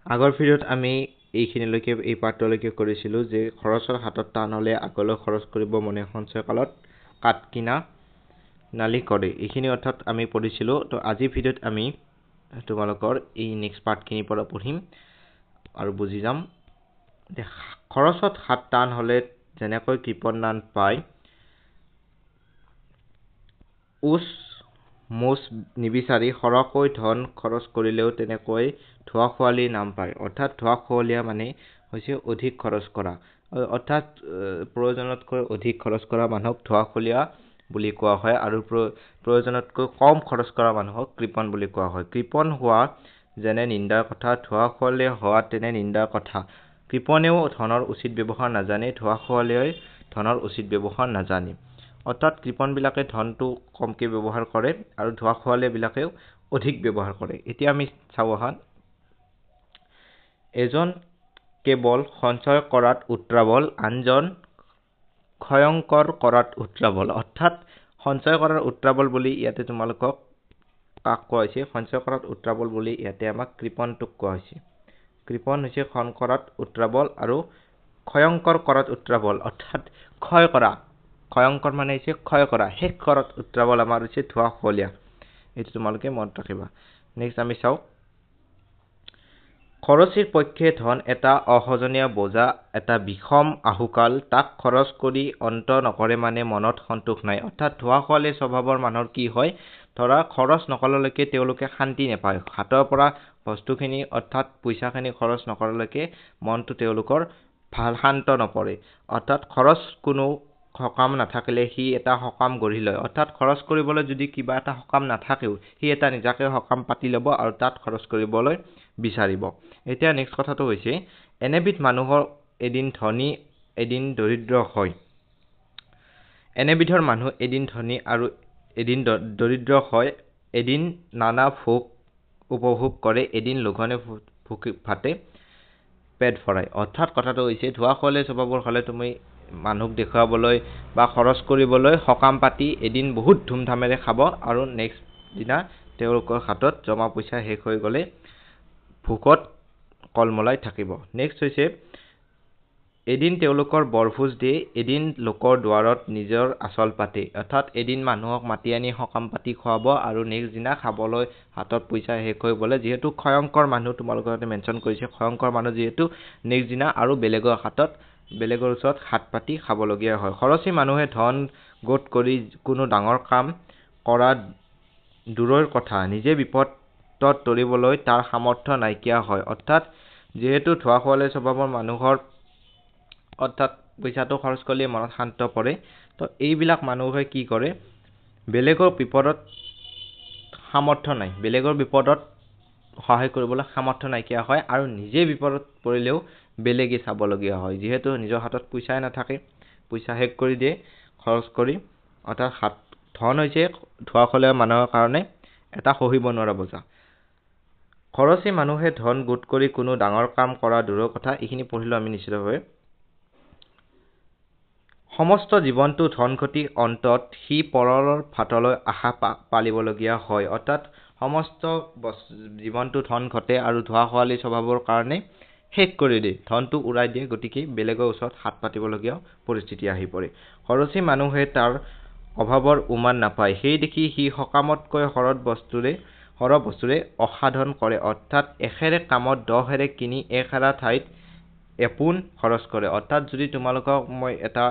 আগৰ ভিডিঅ'ত আমি এইখিনিলৈকে এই পাৰ্টলৈকে কৰিছিলোঁ যে খৰচৰ হাতত টান হ'লে আগলৈ খৰচ কৰিব মনে সঞ্চয় কালত কাট কিনা নালি কৰে। এইখিনি অৰ্থাৎ আমি পঢ়িছিলোঁ। তো আজিৰ ভিডিঅ'ত আমি তোমালোকৰ এই নেক্সট পাৰ্টখিনিৰ পৰা পঢ়িম আৰু বুজি যাম। খৰচত হাত টান হ'লে যেনেকৈ কৃপণান পায়, উচ মোচ নিবিচাৰি সৰহকৈ ধন খৰচ কৰিলেও তেনেকৈ ধোৱা খোৱালি নাম পায়। অৰ্থাৎ ধোৱা খোৱালিয়া মানে হৈছে অধিক খৰচ কৰা, অৰ্থাৎ প্ৰয়োজনতকৈ অধিক খৰচ কৰা মানুহক ধোৱা খোৱালিয়া বুলি কোৱা হয় আৰু প্ৰয়োজনতকৈ কম খৰচ কৰা মানুহক কৃপণ বুলি কোৱা হয়। কৃপণ হোৱা যেনে নিন্দাৰ কথা, ধোৱা খোৱালিয়া হোৱা তেনে নিন্দাৰ কথা। কৃপণেও ধনৰ উচিত ব্যৱহাৰ নাজানে, ধোৱা খোৱালিয়াই ধনৰ উচিত ব্যৱহাৰ নাজানে। অৰ্থাৎ কৃপণবিলাকে ধনটো কমকৈ ব্যৱহাৰ কৰে আৰু ধোৱা খোৱালিয়াবিলাকেও অধিক ব্যৱহাৰ কৰে। এতিয়া আমি চাওঁ আহা। এজন কেৱল সঞ্চয় কৰাত উত্ৰাৱল, আনজন ক্ষয়ংকৰ কৰাত উত্ৰাৱল। অৰ্থাৎ সঞ্চয় কৰাৰ উত্ৰাৱল বুলি ইয়াতে তোমালোকক কাক কোৱা হৈছে? সঞ্চয় কৰাত উত্ৰাৱল বুলি ইয়াতে আমাক কৃপণটোক কোৱা হৈছে। কৃপণ হৈছে খন কৰাত উত্ৰাৱল আৰু ক্ষয়ংকৰ কৰাত উত্ৰাৱল, অৰ্থাৎ ক্ষয় কৰা। ক্ষয়ংকৰ মানে হৈছে ক্ষয় কৰা, শেষ কৰাত উত্ৰাৱল আমাৰ হৈছে ধোৱা খোৱালিয়া। এইটো তোমালোকে মনত ৰাখিবা। নেক্সট আমি চাওঁ। খৰচীৰ পক্ষে ধন এটা অসহনীয় বোজা, এটা বিষম আহুকাল, তাক খৰচ কৰি অন্ত নকৰে মানে মনত সন্তোষ নাই। অৰ্থাৎ ধোৱা খোৱালি স্বভাৱৰ মানুহৰ কি হয়, ধৰা খৰচ নকৰালৈকে তেওঁলোকে শান্তি নাপায়। হাতৰ পৰা বস্তুখিনি অৰ্থাৎ পইচাখিনি খৰচ নকৰালৈকে মনটো তেওঁলোকৰ শান্ত নপৰে। অৰ্থাৎ খৰচ কোনো সকাম নাথাকিলে সি এটা সকাম গঢ়ি লয়। অৰ্থাৎ খৰচ কৰিবলৈ যদি কিবা এটা সকাম নাথাকেও সি এটা নিজাকে সকাম পাতি ল'ব আৰু তাত খৰচ কৰিবলৈ বিচাৰিব। এতিয়া নেক্সট কথাটো হৈছে, এনেবিধ মানুহৰ এদিন ধনী এদিন দৰিদ্ৰ হয়। এনেবিধৰ মানুহ এদিন ধনী আৰু এদিন দৰিদ্ৰ হয়, এদিন নানা ভোগ উপভোগ কৰে, এদিন লঘোণে ভাতে পেট ভৰাই। অৰ্থাৎ কথাটো হৈছে ধোৱা খোৱালিয়া স্বভাৱৰ হ'লে তুমি মানুহক দেখুৱাবলৈ বা খৰচ কৰিবলৈ সকাম পাতি এদিন বহুত ধুমধামেৰে খাব আৰু নেক্সট দিনা তেওঁলোকৰ হাতত জমা পইচা শেষ হৈ গ'লে ভোকত কলমলাই থাকিব। নেক্সট হৈছে, এদিন তেওঁলোকৰ বৰভোজ দিয়ে, এদিন লোকৰ দুৱাৰত নিজৰ আচল পাতে। অৰ্থাৎ এদিন মানুহক মাতি আনি সকাম পাতি খুৱাব আৰু নেক্সট দিনা খাবলৈ হাতত পইচা শেষ হৈ গ'লে, যিহেতু ক্ষয়ংকৰ মানুহ তোমালোকৰ ইয়াতে মেনশ্যন কৰিছে, ক্ষয়ংকৰ মানুহ যিহেতু নেক্সট দিনা আৰু বেলেগৰ ওচৰত হাত পাতি খাবলগীয়া হয়। খৰচী মানুহে ধন গোট কৰি কোনো ডাঙৰ কাম কৰা দূৰৰ কথা, নিজে বিপদত তৰিবলৈ তাৰ সামৰ্থ্য নাইকিয়া হয়। অৰ্থাৎ যিহেতু ধোৱা খোৱালিয়া স্বভাৱৰ মানুহৰ অৰ্থাৎ পইচাটো খৰচ কৰিলে মনত শান্ত পৰে, তো এইবিলাক মানুহে কি কৰে, বেলেগৰ বিপদত সামৰ্থ্য নাই, বেলেগৰ বিপদত সহায় কৰিবলৈ সামৰ্থ্য নাইকিয়া হয় আৰু নিজে বিপদত পৰিলেও বেলেগে চাবলগীয়া হয়। যিহেতু নিজৰ হাতত পইচাই নাথাকে, পইচা শেষ কৰি দিয়ে খৰচ কৰি। অৰ্থাৎ ধন হৈছে ধোৱা খোৱালিয়া মানুহৰ কাৰণে এটা সহিব নোৱাৰা বোজা। খৰচী মানুহে ধন গোট কৰি কোনো ডাঙৰ কাম কৰা দূৰৰ কথা। এইখিনি পঢ়িলেও আমি নিশ্চিতভাৱে। সমস্ত জীৱনটো ধন ঘটি অন্তত সি পৰৰ ভাতলৈ আশা পালিবলগীয়া হয়। অৰ্থাৎ সমস্ত জীৱনটো ধন ঘটে আৰু ধোৱা খোৱালি স্বভাৱৰ কাৰণে শেষ কৰি দিয়ে, ধনটো উৰাই দিয়ে, গতিকে বেলেগৰ ওচৰত হাত পাতিবলগীয়া পৰিস্থিতি আহি পৰে। খৰচী মানুহে তাৰ অভাৱৰ উমান নাপায়, সেই দেখি সি সকামতকৈ সৰহ বস্তুৰে অসাধন কৰে। অৰ্থাৎ এখেৰে কামত 10 কিনি এখেৰা ঠাইত এপোন খৰচ কৰে। অৰ্থাৎ যদি তোমালোকক মই এটা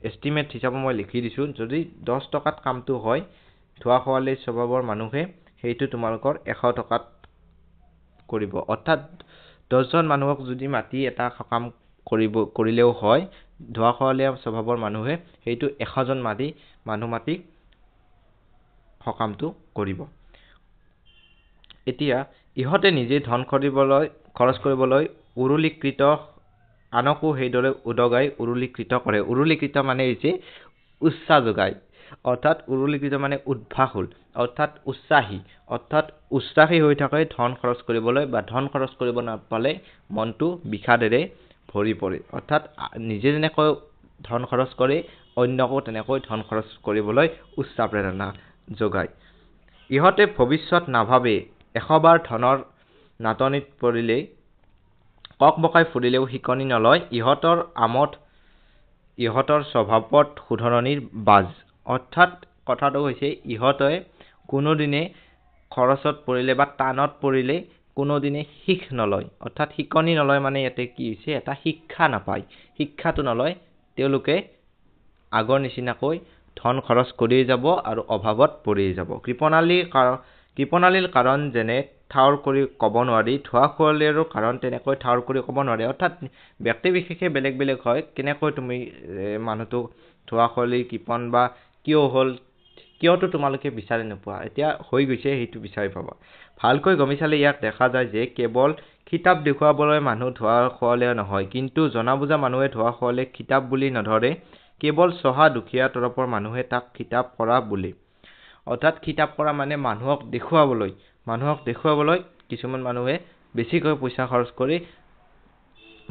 এষ্টিমেট হিচাপে মই লিখি দিছোঁ, যদি 10 টকাত কামটো হয়, ধোৱা খোৱালি স্বভাৱৰ মানুহে সেইটো তোমালোকৰ 100 টকাত কৰিব। অৰ্থাৎ 10জন মানুহক যদি মাতি এটা সকাম কৰিলেও হয়, ধোৱা খোৱালিয়া স্বভাৱৰ মানুহে সেইটো 100জন মানুহ মাতি সকামটো কৰিব। এতিয়া ইহঁতে নিজে ধন খৰচ কৰিবলৈ উৰুলীকৃত, আনকো সেইদৰে উদগাই উৰুলীকৃত কৰে। উৰুলীকৃত মানে হৈছে উৎসাহ যোগায়। অৰ্থাৎ উৰুলীকৃত মানে উদ্ভাসুল, অৰ্থাৎ উৎসাহী। অৰ্থাৎ উৎসাহী হৈ থাকে ধন খৰচ কৰিবলৈ, বা ধন খৰচ কৰিব নাপালে মনটো বিষাদেৰে ভৰি পৰে। অৰ্থাৎ নিজে যেনেকৈ ধন খৰচ কৰে, অন্যকো তেনেকৈ ধন খৰচ কৰিবলৈ উৎসাহ প্ৰেৰণা যোগায়। ইহঁতে ভৱিষ্যত নাভাবে, 100 বাৰ ধনৰ নাটনিত পৰিলেই কক বকাই ফুৰিলেও শিকনি নলয় ইহঁতৰ স্বভাৱত শুধৰণিৰ বাজ। অৰ্থাৎ কথাটো হৈছে ইহঁতে কোনোদিনে খৰচত পৰিলে বা টানত পৰিলে কোনোদিনে শিখ নলয়। অৰ্থাৎ শিকনি নলয় মানে ইয়াতে কি হৈছে, এটা শিক্ষা নাপায়। শিক্ষাটো নলয়, তেওঁলোকে আগৰ নিচিনাকৈ ধন খৰচ কৰিয়ে যাব আৰু অভাৱত পৰিয়ে যাব। কৃপণালীৰ কাৰণ যেনে ঠাৱৰ কৰি ক'ব নোৱাৰি, ধোৱা খোৱালিৰো কাৰণ তেনেকৈ ঠাৱৰ কৰি ক'ব নোৱাৰে। অৰ্থাৎ ব্যক্তি বিশেষে বেলেগ বেলেগ হয়, কেনেকৈ তুমি মানুহটো ধোৱা খোৱালি কৃপণ বা কিয় হ'ল, কিয়তো তোমালোকে বিচাৰি নোপোৱা, এতিয়া হৈ গৈছে সেইটো বিচাৰি পাবা। ভালকৈ গমি চালে ইয়াক দেখা যায় যে কেৱল কিতাপ দেখুৱাবলৈ মানুহ ধোৱা খোৱালে নহয়, কিন্তু জনা বুজা মানুহে ধোৱা খোৱালে কিতাপ বুলি নধৰে, কেৱল চহা দুখীয়া তৰফৰ মানুহে তাক কিতাপ কৰা বুলি। অৰ্থাৎ কিতাপ কৰা মানে মানুহক দেখুৱাবলৈ কিছুমান মানুহে বেছিকৈ পইচা খৰচ কৰি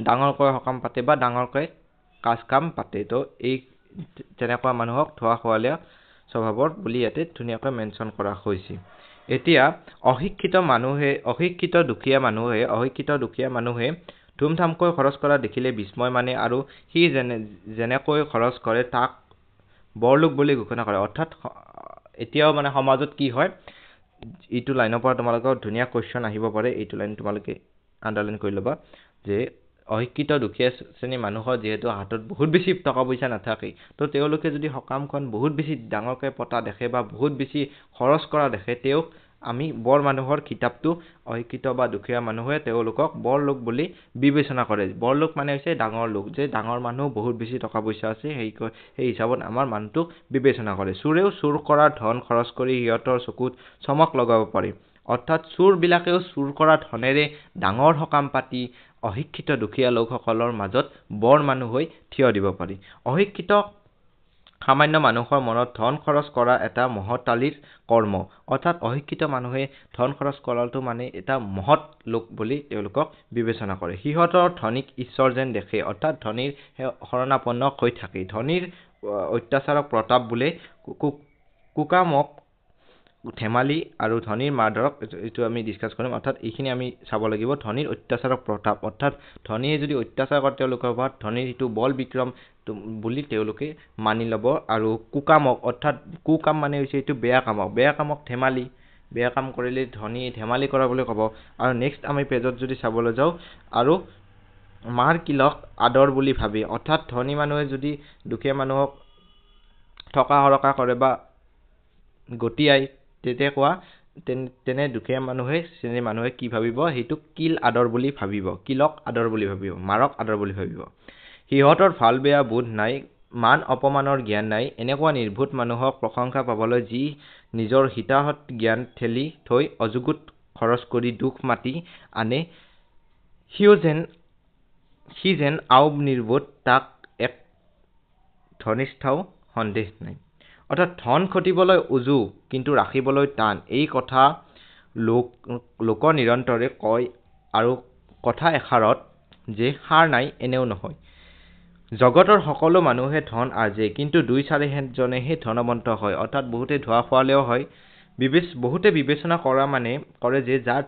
ডাঙৰকৈ সকাম পাতে বা ডাঙৰকৈ কাজ কাম পাতে। তো এই তেনেকুৱা মানুহক ধোৱা খোৱালে স্বভাৱৰ বুলি ইয়াতে ধুনীয়াকৈ মেনশ্যন কৰা হৈছে। এতিয়া অশিক্ষিত দুখীয়া মানুহে ধুমধামকৈ খৰচ কৰা দেখিলে বিস্ময় মানে আৰু সি যেনেকৈ খৰচ কৰে তাক বৰলোক বুলি ঘোষণা কৰে। অৰ্থাৎ এতিয়াও মানে সমাজত কি হয়, এইটো লাইনৰ পৰা তোমালোকৰ ধুনীয়া কুৱেশ্যন আহিব পাৰে, এইটো লাইন তোমালোকে আণ্ডাৰলাইন কৰি ল'বা যে অশিক্ষিত দুখীয়া শ্ৰেণীৰ মানুহৰ যিহেতু হাতত বহুত বেছি টকা পইচা নাথাকে, তো তেওঁলোকে যদি সকামখন বহুত বেছি ডাঙৰকৈ পতা দেখে বা বহুত বেছি খৰচ কৰা দেখে, তেওঁক আমি বৰ মানুহৰ কিতাপটো অশিক্ষিত বা দুখীয়া মানুহে তেওঁলোকক বৰ লোক বুলি বিবেচনা কৰে। বৰ লোক মানে হৈছে ডাঙৰ লোক, যে ডাঙৰ মানুহ বহুত বেছি টকা পইচা আছে, সেই হিচাপত আমাৰ মানুহটোক বিবেচনা কৰে। চোৰেও চুৰ কৰা ধন খৰচ কৰি সিহঁতৰ চকুত চমক লগাব পাৰে। অৰ্থাৎ চোৰবিলাকেও চুৰ কৰা ধনেৰে ডাঙৰ সকাম পাতি অশিক্ষিত দুখীয়া লোকসকলৰ মাজত বৰ মানুহ হৈ থিয় দিব পাৰি। অশিক্ষিত সামান্য মানুহৰ মনত ধন খৰচ কৰা এটা মহতালিৰ কৰ্ম। অৰ্থাৎ অশিক্ষিত মানুহে ধন খৰচ কৰাটো মানে এটা মহৎ লোক বুলি তেওঁলোকক বিবেচনা কৰে। সিহঁতৰ ধনীক ঈশ্বৰ যেন দেখে, অৰ্থাৎ ধনীৰ শৰণাপন্ন হৈ থাকে। ধনীৰ অত্যাচাৰক প্ৰতাপ বোলে, কুকামক ধেমালি আৰু ধনীৰ মাৰধৰক, এইটো আমি ডিছকাছ কৰিম। অৰ্থাৎ এইখিনি আমি চাব লাগিব, ধনীৰ অত্যাচাৰক প্ৰতাপ, অৰ্থাৎ ধনীয়ে যদি অত্যাচাৰ কৰে তেওঁলোকৰ ওপৰত ধনীৰ সেইটো বল বিক্ৰম বুলি তেওঁলোকে মানি ল'ব। আৰু কুকামক, অৰ্থাৎ কুকাম মানে হৈছে এইটো বেয়া কামক ধেমালি, বেয়া কাম কৰিলে ধনীয়ে ধেমালি কৰা বুলি ক'ব। আৰু নেক্সট আমি পেজত যদি চাবলৈ যাওঁ, আৰু মাৰ কিলক আদৰ বুলি ভাবি, অৰ্থাৎ ধনী মানুহে যদি দুখীয়া মানুহক থকা সৰকা কৰে বা গতিয়াই তেনে দুখীয়া শ্ৰেণীৰ মানুহে কি ভাবিব, সেইটোক কিলক আদৰ বুলি ভাবিব, মাৰক আদৰ বুলি ভাবিব। সিহঁতৰ ভাল বেয়া বোধ নাই, মান অপমানৰ জ্ঞান নাই, এনেকুৱা নিৰ্বোধ মানুহক প্ৰশংসা পাবলৈ যি নিজৰ হিতাহত জ্ঞান ঠেলি থৈ অযুগুত খৰচ কৰি দুখ মাতি আনে, সি যেন আও নিৰ্বোধ, তাক এক ধনিষ্ঠাও সন্দেহ নাই। অৰ্থাৎ ধন ঘটিবলৈ উজু কিন্তু ৰাখিবলৈ টান, এই কথা লোক নিৰন্তৰে কয়, আৰু কথা এষাৰত যে সাৰ নাই এনেও নহয়। জগতৰ সকলো মানুহে ধন আৰ্জে, কিন্তু 2-4জনেহে ধনৱন্ত হয়। অৰ্থাৎ বহুতে ধোৱা খোৱালেও হয়। বহুতে বিবেচনা কৰে যে যাৰ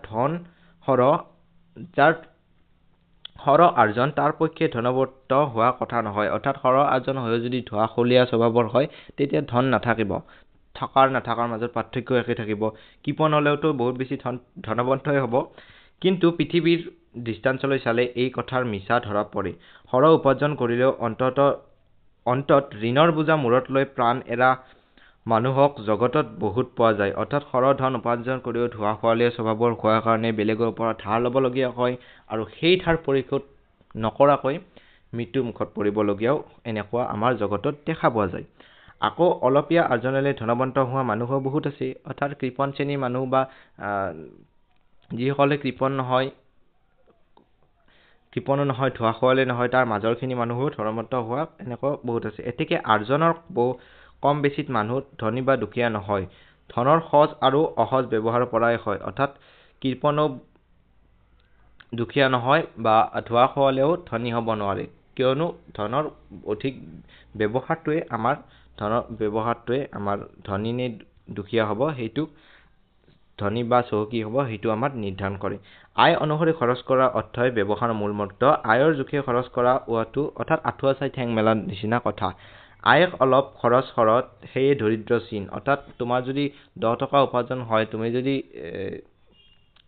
সৰহ আৰ্জন তাৰ পক্ষে ধনৱন্ত হোৱা কথা নহয়। অৰ্থাৎ সৰহ আৰ্জন হৈও যদি ধোৱা খলীয়া স্বভাৱৰ হয়, তেতিয়া ধন নাথাকিব। নাথাকাৰ মাজত পাৰ্থক্য একে থাকিব। কৃপণ হ'লেওতো বহুত বেছি ধনৱন্তই হ'ব। কিন্তু পৃথিৱীৰ দৃষ্টান্তলৈ চালে এই কথাৰ মিছা ধৰা পৰে। সৰহ উপাৰ্জন কৰিলেও অন্তত ঋণৰ বোজা মূৰত লৈ প্ৰাণ এৰা মানুহক জগতত বহুত পোৱা যায়। অৰ্থাৎ সৰহ ধন উপাৰ্জন কৰিও ধোৱা খোৱালীয়া স্বভাৱৰ হোৱাৰ কাৰণে বেলেগৰ পৰা ধাৰ ল'বলগীয়া হয়, আৰু সেই ধাৰ পৰিশোধ নকৰাকৈ মৃত্যু মুখত পৰিবলগীয়াও এনেকুৱা আমাৰ জগতত দেখা পোৱা যায়। আকৌ অলপীয়া আৰ্জনেৰে ধনৱন্ত হোৱা মানুহো বহুত আছে। অৰ্থাৎ কৃপণ শ্ৰেণীৰ মানুহ বা যিসকলে কৃপণো নহয়, ধোৱা খোৱালে নহয়, তাৰ মাজৰখিনি মানুহো ধনৱন্ত হোৱা এনেকুৱা বহুত আছে। এতেকে আৰ্জনৰ কম বেছিত মানুহ ধনী বা দুখীয়া নহয়, ধনৰ সজ আৰু অসজ ব্যৱহাৰৰ পৰাই হয়। অৰ্থাৎ কৃপণো দুখীয়া নহয় বা ধোৱা খোৱালেও ধনী হ'ব নোৱাৰে, কিয়নো ধনৰ অধিক ব্যৱহাৰটোৱে আমাৰ ধনী নে দুখীয়া হ'ব, সেইটো ধনী বা চহকী হ'ব সেইটো আমাৰ নিৰ্ধাৰণ কৰে আয় অনুসৰি খৰচ কৰা অৰ্থই ব্যৱহাৰৰ মূল মন্ত্ৰ আয়ৰ জোখে খৰচ কৰা হোৱাটো অৰ্থাৎ আঠুৱা চাই ঠেং মেলাৰ নিচিনা কথা আয় অলপ খৰচ ঘৰত সেয়ে দৰিদ্ৰ চিন অৰ্থাৎ তোমাৰ যদি 10 টকা উপাৰ্জন হয় তুমি যদি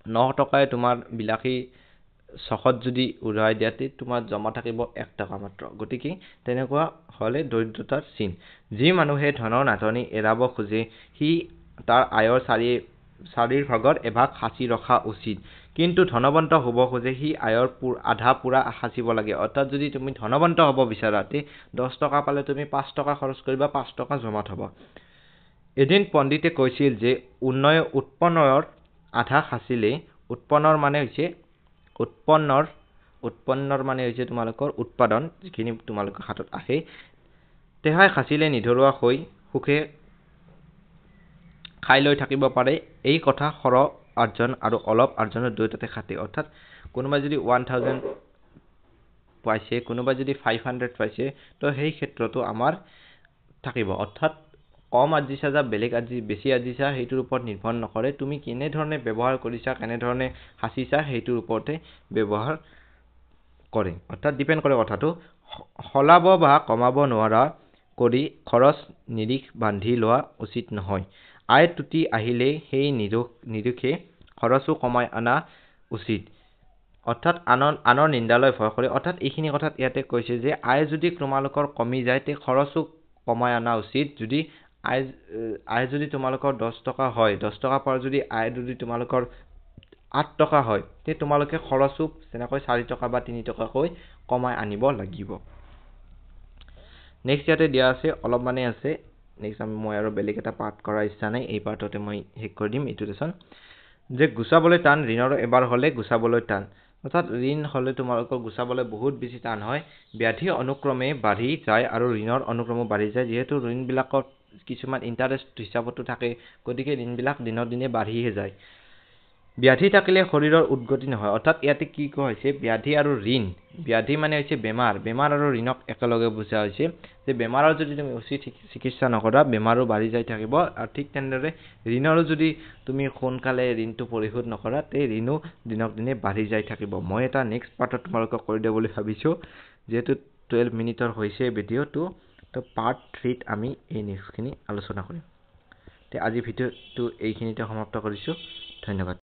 9 টকায় তোমাৰ বিলাসী চখত যদি উৰাই দিয়াতে তোমাৰ জমা থাকিব 1 টকা মাত্ৰ গতিকে তেনেকুৱা হলে দৰিদ্ৰতাৰ চিন যি মানুহে ধনৰ নাটনি এৰাব খোজে সি তাৰ আয়ৰ চাৰিৰ ভাগৰ এভাগ সাঁচি ৰখা উচিত কিন্তু ধনৱন্ত হ'ব খোজে সি আয়ৰ আধা পুৰা সাঁচিব লাগে অৰ্থাৎ যদি তুমি ধনৱন্ত হ'ব বিচাৰাতে 10 টকা পালে তুমি 5 টকা খৰচ কৰিবা 5 টকা জমা থবা এদিন পণ্ডিতে কৈছিল যে উৎপন্নৰ আধা সাঁচিলে উৎপন্নৰ মানে হৈছে তোমালোকৰ উৎপাদন যিখিনি তোমালোকৰ হাতত আহে তেহাই সাঁচিলে নিধৰুৱা হৈ সুখে খাই লৈ থাকিব পাৰে এই কথা সৰ আৰ্জন আৰু অলপ আৰ্জনৰ দুয়োটাতে খাটে অৰ্থাৎ কোনোবাই যদি 1000 পাইছে কোনোবাই যদি 500 পাইছে তো সেই ক্ষেত্ৰতো আমাৰ থাকিব অৰ্থাৎ কম আজিছা যা বেলেগ আজি বেছি আজিছা সেইটোৰ ওপৰত নিৰ্ভৰ নকৰে তুমি কেনে ধৰণে ব্যৱহাৰ কৰিছা কেনে ধৰণে হাসিছা সেইটোৰ ওপৰতে ব্যৱহাৰ কৰে অৰ্থাৎ ডিপেন্ড কৰে কথাটো হলাব বা কমাব নোৱাৰা কৰি খৰচ নিৰিখ বান্ধি লোৱা উচিত নহয় আয় টুটি আহিলে সেই নিৰিখে খৰচো কমাই আনা উচিত অৰ্থাৎ আনৰ নিন্দালৈ ভয় কৰে অৰ্থাৎ এইখিনি কথাত ইয়াতে কৈছে যে আয় যদি তোমালোকৰ কমি যায় তে খৰচো কমাই আনা উচিত যদি আয় যদি তোমালোকৰ 10 টকা হয় 10 টকা পৰা যদি আয় যদি তোমালোকৰ 8 টকা হয় তে তোমালোকে খৰচো যেনেকৈ 4 টকা বা 3 টকাকৈ কমাই আনিব লাগিব নেক্সট ইয়াতে দিয়া আছে অলপ মানে আছে নেক্সট মই আৰু বেলেগ এটা পাৰ্ট কৰাৰ ইচ্ছা নাই এই পাৰ্টতে মই শেষ কৰি দিম এইটো লেসন যে গুছাবলৈ টান ঋণৰ এবাৰ হলে গুছাবলৈ টান অৰ্থাৎ ঋণ হলে তোমালোকৰ গুছাবলৈ বহুত বেছি টান হয় ব্যাধি অনুক্ৰমে বাঢ়ি যায় আৰু ঋণৰ অনুক্ৰমে বাঢ়ি যায় যেহেতু ঋণবিলাকত কিছুমান ইন্টাৰেষ্ট হিচাপতো থাকে গতিকে ঋণবিলাক দিনৰ দিনে বাঢ়িহে যায় ব্যাধি থাকিলে শৰীৰৰ উদ্গতি নহয় অৰ্থাৎ ইয়াতে কি কোৱা হৈছে ব্যাধি আৰু ঋণ ব্যাধি মানে হৈছে বেমাৰ আৰু ঋণক একেলগে বুজা হৈছে যে বেমাৰৰ যদি তুমি উচিত চিকিৎসা নকৰা বেমাৰো বাঢ়ি যাই থাকিব আৰু ঠিক তেনেদৰে ঋণৰো যদি তুমি সোনকালে ঋণটো পৰিশোধ নকৰা তে ঋণো দিনক দিনে বাঢ়ি যাই থাকিব মই এটা নেক্সট পাৰ্টত তোমালোকক কৰি দিব বুলি ভাবিছো যেহেতু 12 মিনিটৰ হৈছে ভিডিওটো তো পাৰ্ট 3 ত আমি এই নেক্সটখিনি আলোচনা কৰিম তে আজি ভিডিওটো এইখিনিতে সমাপ্ত কৰিছো ধন্যবাদ